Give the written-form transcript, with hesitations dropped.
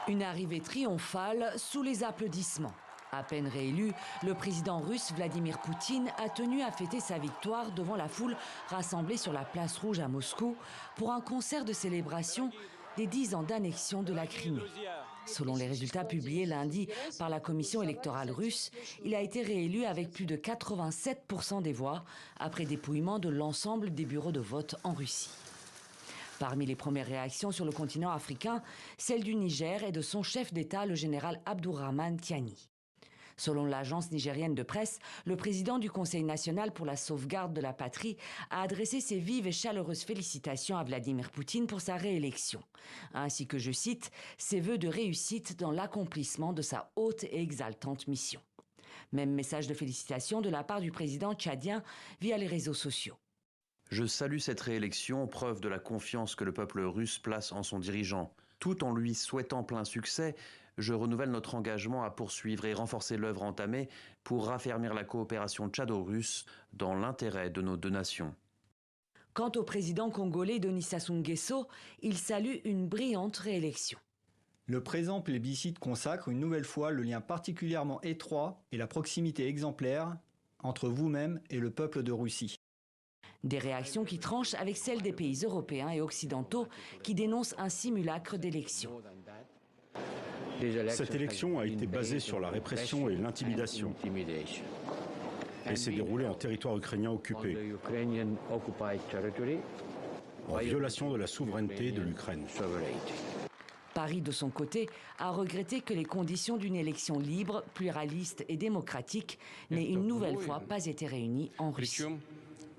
Une arrivée triomphale sous les applaudissements. À peine réélu, le président russe Vladimir Poutine a tenu à fêter sa victoire devant la foule rassemblée sur la place Rouge à Moscou pour un concert de célébration des 10 ans d'annexion de la Crimée. Selon les résultats publiés lundi par la commission électorale russe, il a été réélu avec plus de 87% des voix après dépouillement de l'ensemble des bureaux de vote en Russie. Parmi les premières réactions sur le continent africain, celle du Niger et de son chef d'État, le général Abdourahmane Tiani. Selon l'agence nigérienne de presse, le président du Conseil national pour la sauvegarde de la patrie a adressé ses vives et chaleureuses félicitations à Vladimir Poutine pour sa réélection, ainsi que, je cite, ses vœux de réussite dans l'accomplissement de sa haute et exaltante mission. Même message de félicitations de la part du président tchadien via les réseaux sociaux. Je salue cette réélection, preuve de la confiance que le peuple russe place en son dirigeant. Tout en lui souhaitant plein succès, je renouvelle notre engagement à poursuivre et renforcer l'œuvre entamée pour raffermir la coopération tchado-russe dans l'intérêt de nos deux nations. Quant au président congolais Denis Sassou Nguesso, il salue une brillante réélection. Le présent plébiscite consacre une nouvelle fois le lien particulièrement étroit et la proximité exemplaire entre vous-même et le peuple de Russie. Des réactions qui tranchent avec celles des pays européens et occidentaux qui dénoncent un simulacre d'élection. Cette élection a été basée sur la répression et l'intimidation. Elle s'est déroulée en territoire ukrainien occupé, en violation de la souveraineté de l'Ukraine. Paris, de son côté, a regretté que les conditions d'une élection libre, pluraliste et démocratique n'aient une nouvelle fois pas été réunies en Russie.